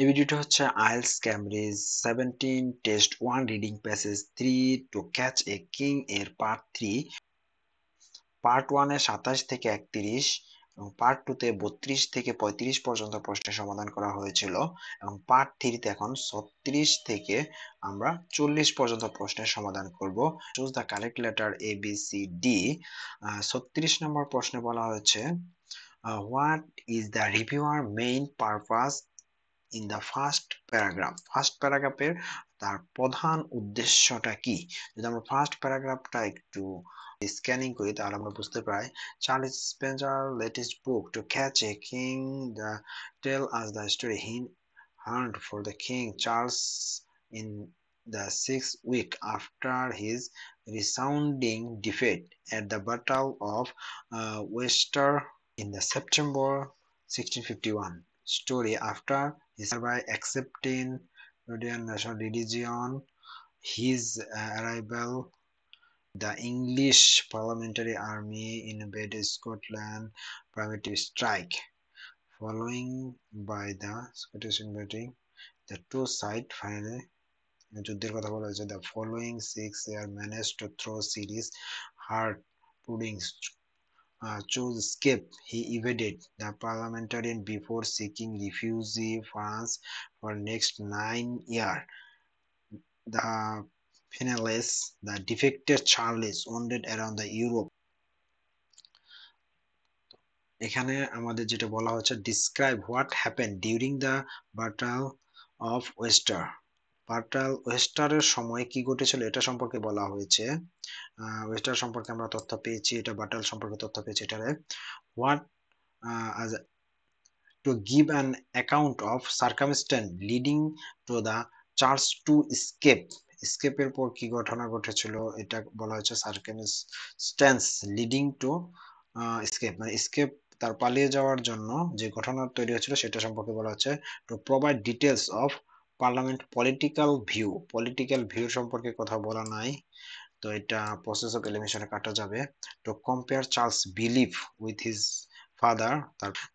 এই ভিডিওটা হচ্ছে IELTS Cambridge 17 test 1 reading passage 3 two catch a king এর পার্ট 3। পার্ট 1 এ 27 থেকে 31 এবং পার্ট 2 তে 32 থেকে 35 পর্যন্ত প্রশ্নের সমাধান করা হয়েছিল এবং পার্ট 3 তে এখন 36 থেকে আমরা 40 পর্যন্ত প্রশ্নের সমাধান করব। Choose the correct letter A B C D. 36 নম্বর প্রশ্নে বলা হয়েছে what is the reviewer main purpose in the first প্যারাগ্রাফের তার প্রধান উদ্দেশ্যটা কি। যদি আমরা ফার্স্ট প্যারাগ্রাফটা একটু স্ক্যানিং করি তাহলে আমরা বুঝতে পারি Charles Spencer latest book to catch a king the tell us the story he hunt for the king Charles in the 6th week after his resounding defeat at the Battle of Worcester in the September 1651 story. After his by accepting Rhodian national religion, his arrival, the English parliamentary army invaded Scotland, primitive strike. Following by the Scottish invading, the two sides finally যুদ্ধের কথা বলা হয়েছে। The following 6 year managed to throw series hard puddings chose escape. He evaded the parliamentarian before seeking refuge France for next 9 years. The finales, the defected Charles wandered around the Europe. এখানে আমাদের যেটা বলা হচ্ছে describe what happened during the battle of Worcester. বাটাল ওয়েস্টারের সময় কি ঘটেছিল এটা সম্পর্কে বলা হয়েছে। ওয়েস্টার সম্পর্কে আমরা তথ্য পেয়েছি, এটা বাটাল সম্পর্কে তথ্য পেয়েছি। এটারে what as to give an account of circumstance leading to the Charles to escape এর পর কি ঘটনা ঘটেছিল এটা বলা হয়েছে সার্কামস্ট্যান্স লিডিং টু মানে escape তার পালিয়ে যাওয়ার জন্য যে ঘটনা তৈরি হয়েছিল সেটা সম্পর্কে বলা হচ্ছে to provide details of parliament political view সম্পর্কে কথা বলা নাই, তো এটা প্রসেস অফ এলিমিনেশনে কাটা যাবে। To compare Charles belief with his father,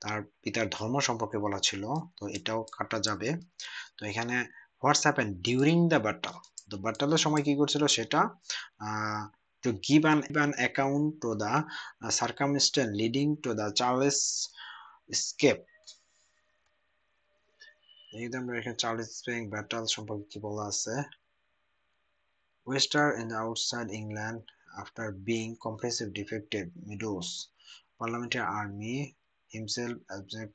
তার পিতার ধর্ম সম্পর্কে বলা ছিল, তো এটাও কাটা যাবে। তো এখানে হোয়াটস হ্যাপেন ডিউরিং দ্য ব্যাটল, তো ব্যাটলের সময় কি করছিল সেটা to give an account to the circumstance leading to the Charles escape। আমরা এখানে চার্লস ব্যাটল সম্পর্কে কি বলা আছে। Wester in the outside England after being comprehensively defeated Meadows parliamentary army himself abject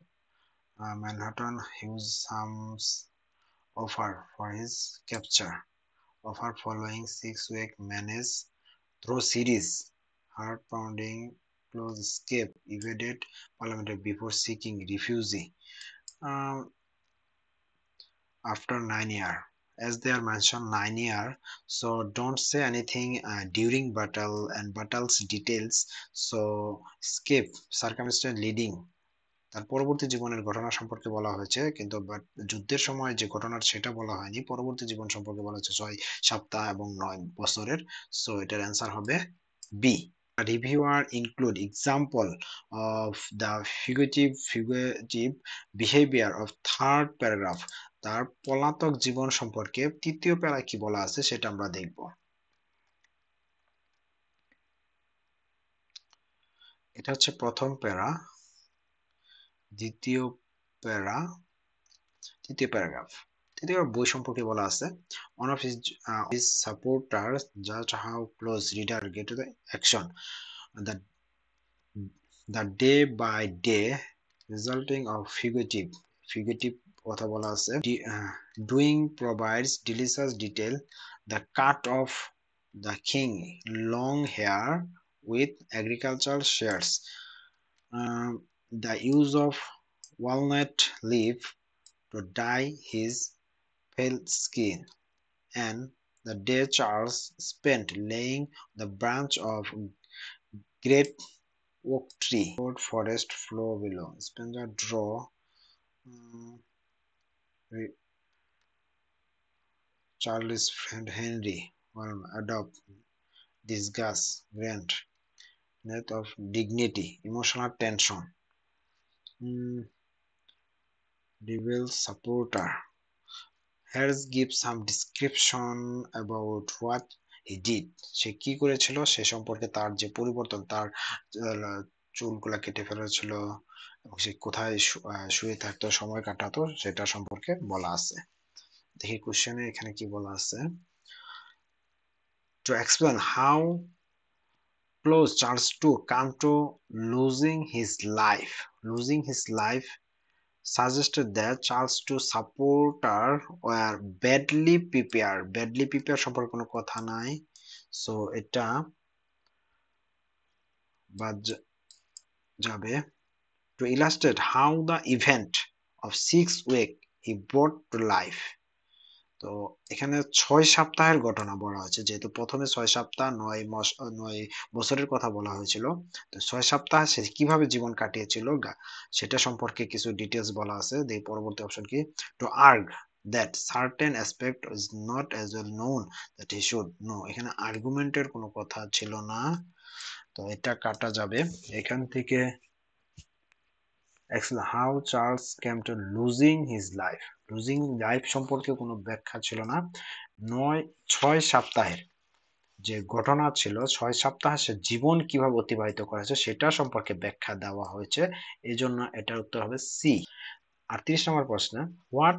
Manhattan Hewsham's offer for his capture. Offer following 6-week manage through series heart-pounding close escape evaded parliamentary before seeking refuge after 9 years. As they are mentioned 9 years, so don't say anything during battle and battle's details, so skip circumstance leading তার পরবর্তী জীবনের ঘটনা সম্পর্কে বলা হয়েছে, কিন্তু যুদ্ধের সময় যে ঘটনা সেটা বলা হয়নি, পরবর্তী জীবন সম্পর্কে বলা হয়েছে 6 সপ্তাহ এবং 9 বছরের। সো এটার অ্যান্সার হবে B. Reviewer include example of the fugitive behavior of third paragraph। তার পলাতক জীবন সম্পর্কে তৃতীয় প্যারায় কি বলা আছে সেটা আমরা দেখব। এটা হচ্ছে প্রথম প্যারা, দ্বিতীয় প্যারা, তৃতীয় প্যারাগ্রাফ। তৃতীয় বই সম্পর্কে বলা আছে one of his supporters judged how close reader get to the action that the day by day resulting of fugitive কথা বলা আছে doing provides delicious detail the cut of the king long hair with agricultural shares, the use of walnut leaf to dye his pale skin, and the day Charles spent laying the branch of great oak tree forest floor below. Spencer draw Charles friend Henry will adopt disgust, grant, death of dignity, emotional tension. rebel supporter. Harris gives some description about what he did. সে কি করেছিল সে সম্পর্কে, তার যে পরিবর্তন, তার চুলগুলা কেটে ফেলেছিল এবং সে কোথায় শুয়ে থাকতো, সময় কাটাতো, সেটা সম্পর্কে বলা আছে। দেখি কোশ্চেনে এখানে কি বলা আছে। To explain how close Charles to come to losing his life. Losing his life suggested that Charles II supporter were badly prepared. Badly prepared সম্পর্কে কোনো কথা নাই, সো এটা বাদ যাবে। To illustrate how the event of 6 week he brought to life. তো এখানে 6 সপ্তাহের ঘটনা বলা হয়েছে, যেহেতু প্রথমে 6 সপ্তাহ 9 মাস 9 বছরের কথা বলা হয়েছিল, তো 6 সপ্তাহ সে কিভাবে জীবন কাটিয়েছিল সেটা সম্পর্কে কিছু ডিটেলস বলা আছে। এই পরবর্তী অপশন কি, to argue that certain aspect is not as well known that he should know. এখানে আর্গুমেন্টের কোনো কথা ছিল না, তো এটা কাটা যাবে এখান থেকে। Explain how Charles came to losing his life. Losing life সম্পর্কে কোনো ব্যাখ্যা ছিল না। 6 সপ্তাহের যে ঘটনা ছিল, 6 সপ্তাহ সে জীবন কিভাবে অতিবাহিত করেছে সেটা সম্পর্কে ব্যাখ্যা দেওয়া হয়েছে, এই জন্য এটার উত্তর হবে সি। 38 নম্বর প্রশ্ন, what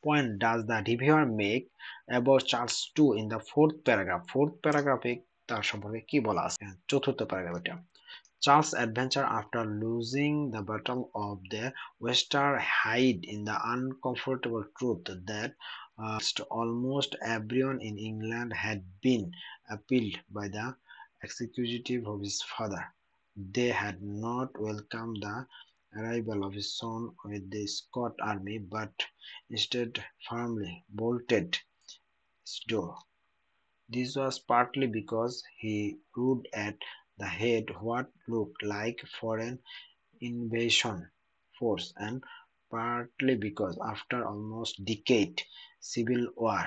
point does the reviewer make about Charles too in the fourth paragraph? Fourth প্যারাগ্রাফে তার সম্পর্কে কি বলা আছে? চতুর্থ প্যারাগ্রাফ এটা। Charles' adventure after losing the Battle of the Western hid in the uncomfortable truth that almost everyone in England had been appealed by the executive of his father. They had not welcomed the arrival of his son with the Scotch army, but instead firmly bolted his door. This was partly because he rode at the head what looked like foreign invasion force, and partly because after almost decade of civil war,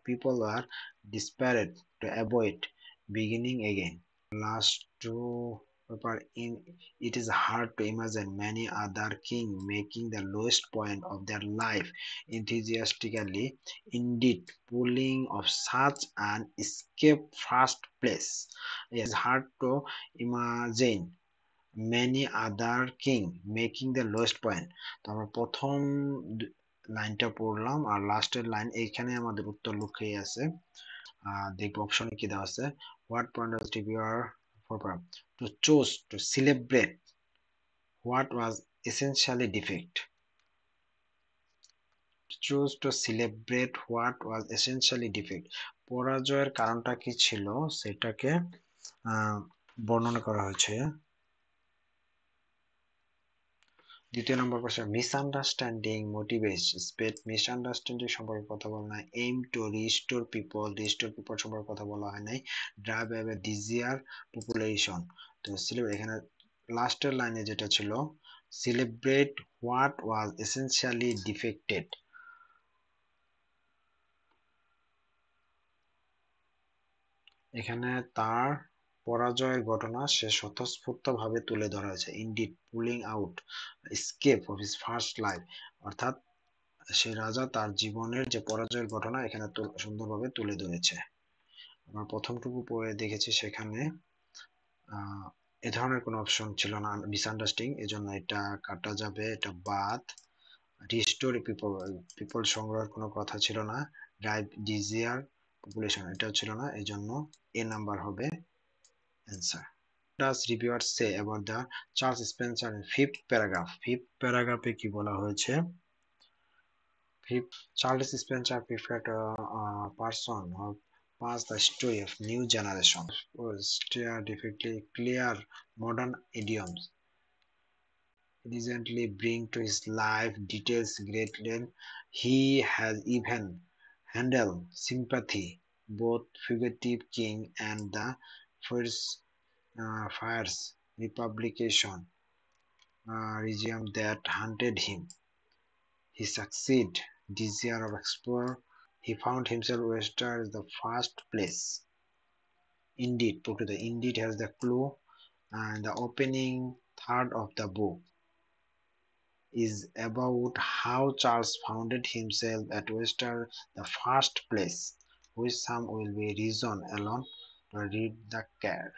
people were desperate to avoid beginning again. Last two paper in it is hard to imagine many other kings making the lowest point of their life enthusiastically, indeed pulling of such an escape first place. It is hard to imagine many other king making the lowest point. তো আমরা প্রথম লাইনটা পড়লাম আর লাস্টের line, এইখানে আমাদের উত্তর লুকিয়ে আছে। দেখব অপশনে কি দেওয়া আছে। What point does TBR for to choose to celebrate what was essentially defeat? To choose to celebrate what was essentially defeat. পরাজয়ের কারণটা কি ছিল সেটাকে বর্ণনা করা হয়েছে। দ্বিতীয় নম্বর প্রশ্ন, মিসআন্ডারস্ট্যান্ডিং মোটিভেটস স্পেড। মিসআন্ডারস্ট্যান্ডিং সম্পর্কে কথা বলা নাই। এইম টু রিস্টোর পিপল সম্পর্কে কথা বলা হয় নাই। Drive a desire population. তো এখানে লাস্টের লাইনে যেটা ছিল, celebrate what was essentially defected, এখানে তার পরাজয়ের ঘটনা সে স্বতঃস্ফূর্তভাবে তুলে ধরা হয়েছে। Indeed pulling out escape of his first life, অর্থাৎ সে রাজা তার জীবনের যে পরাজয়ের ঘটনা এখানে সুন্দরভাবে তুলে ধরেছে। আমরা প্রথমটুকু পড়ে দেখেছি, সেখানে এ ধরনের কোনো অপশন ছিল না, মিসআন্ডারস্ট্যান্ডিং, এজন্য এটা কাটা যাবে, এটা বাদ। রিস্টোর পিপল সংগ্রহের কোনো কথা ছিল না। ড্রাইভ ডিজিয়ার পপুলেশন এটাও ছিল না, এজন্য এ নাম্বার হবে answer. Does reviewer say about the Charles Spencer in fifth paragraph? Fifth প্যারাগ্রাফে কি বলা হয়েছে? Charles Spencer preferred a person who passed the story of new generation, steer defectly clear modern idioms, recently bring to his life details greatly. He has even handled sympathy, both fugitive king and the first fierce republication regime that hunted him. He succeeded, desire of explorer. He found himself Western is the first place. Indeed, প্রকৃত indeed has the clue and the opening third of the book is about how Charles founded himself at Western the first place, which some will be reason alone to read the care.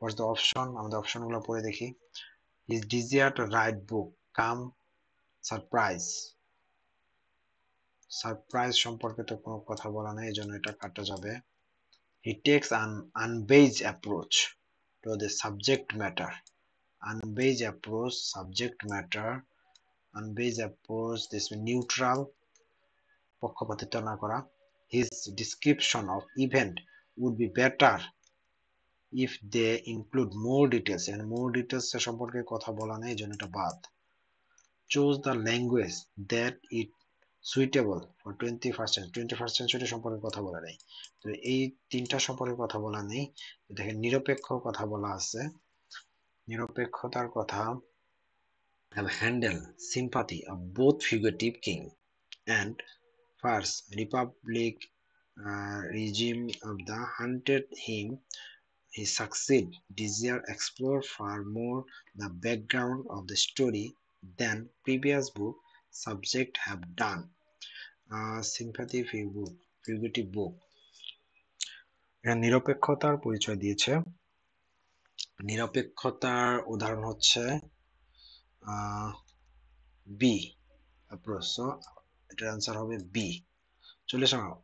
What's the option? আমাদের অপশনগুলো পড়ে দেখি। His desire to write book come surprise. Surprise সম্পর্কে তো কোনো কথা বলা নেই, এজন্য এটা কাটা যাবে। He takes an unbiased approach to the subject matter. Unbiased approach, subject matter, unbiased approach, this neutral, পক্ষপাতিত্ব না করা। His description of event would be better if they include more details, and more details এর সম্পর্কে কথা বলা নেই, এজন্য এটা বাদ। Choose the language that it suitable for 21st century. 21st century সম্পর্কে কথা বলা নেই, তো এই তিনটা সম্পর্কে কথা বলা নেই। দেখেন নিরপেক্ষ কথা বলা আছে, নিরপেক্ষতার কথা have handled sympathy of both fugitive king and first republic regime of the hunted him. He succeed desire explore far more the background of the story than previous book subject have done. Sympathy fugitive book নিরপেক্ষতার পরিচয় দিয়েছে। নিরপেক্ষতার উদাহরণ হচ্ছে B approach, so এটার answer হবে B. চলে শোনাও।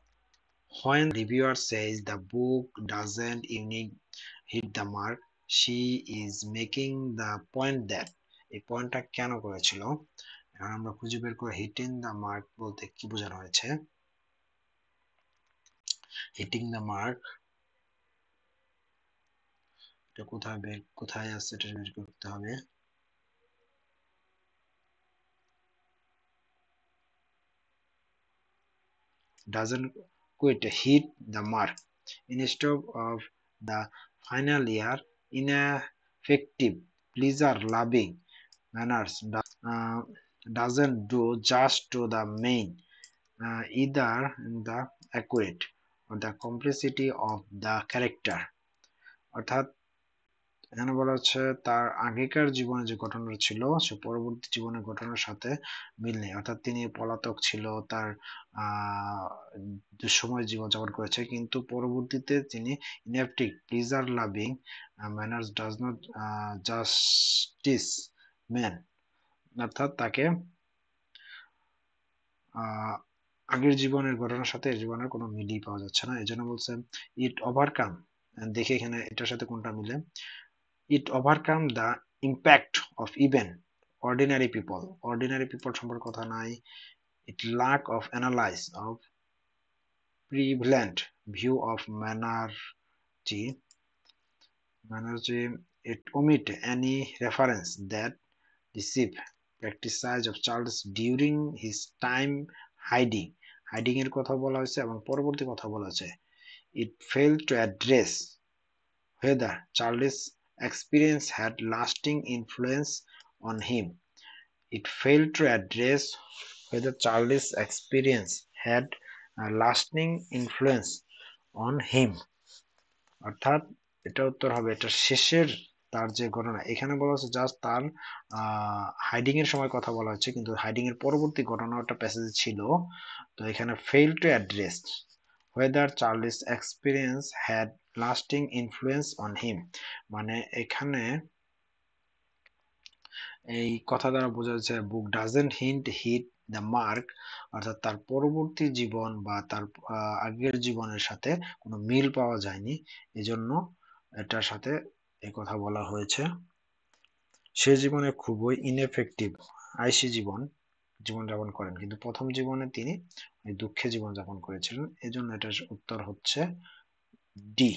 When reviewer says the book doesn't unique hit the mark, she is making the point that, এই পয়েন্টটা কেন করেছিল, এখন আমরা খুঁজে বের করে হিটিং দ্য মার্ক বলতে কি বোঝানো হয়েছে। হিটিং দ্য মার্ক এটা কোথায় আছে, এটা বের করতে হবে। doesn't quite hit the mark instead of the final year ineffective pleasure loving manners doesn't do just to the main either the accurate or the complexity of the character, অর্থাৎ এখানে বলা হচ্ছে তার আগেকার জীবনে যে ঘটনা ছিল সে পরবর্তী জীবনের ঘটনার সাথে মিল নেই, অর্থাৎ তিনি পলাতক ছিল, তার দুঃসময় জীবনযাপন করেছে, কিন্তু পরবর্তীতে তিনি ineffective pleasure loving manners does not justice man, অর্থাৎ তাকে আগের জীবনের ঘটনার সাথে এর জীবনের কোনো মিলই পাওয়া যাচ্ছে না, এজন্য বলছে ইট ওভারকাম। দেখে এখানে এটার সাথে কোনটা মিলে, it overcome the impact of even ordinary people. Ordinary people সম্পর্কে কথা নাই। It lack of analyze of prevalent view of monarchy. It omit any reference that deceive practice of Charles during his time hiding. Hiding এর কথা বলা হয়েছে এবং পরবর্তী কথা বলা হয়েছে। It failed to address whether Charles' experience had lasting influence on him. It failed to address whether Charles' experience had a lasting influence on him. অর্থাৎ এটা উত্তর হবে, এটা শেষের তার যে ঘটনা, এখানে বলা হচ্ছে জাস্ট তার হাইডিং এর সময় কথা বলা হচ্ছে, কিন্তু হাইডিং এর পরবর্তী ঘটনাটা প্যাসেজে ছিল, তো এখানে fail to address whether Charles' experience had lasting influence on him, মানে এখানে এই কথা দ্বারা বোঝা যাচ্ছে বুক ডাজেন্ট হিট দ্য মার্ক, অর্থাৎ তার পরবর্তী জীবন বা তার আগের জীবনের সাথে কোনো মিল পাওয়া যায়নি, এজন্য এটার সাথে এই কথা বলা হয়েছে। সে জীবনে খুবই ইনএফেক্টিভ আইসি জীবনযাপন করেন, কিন্তু প্রথম জীবনে তিনি দুঃখে জীবনযাপন করেছিলেন, এজন্য এটার উত্তর হচ্ছে ডি।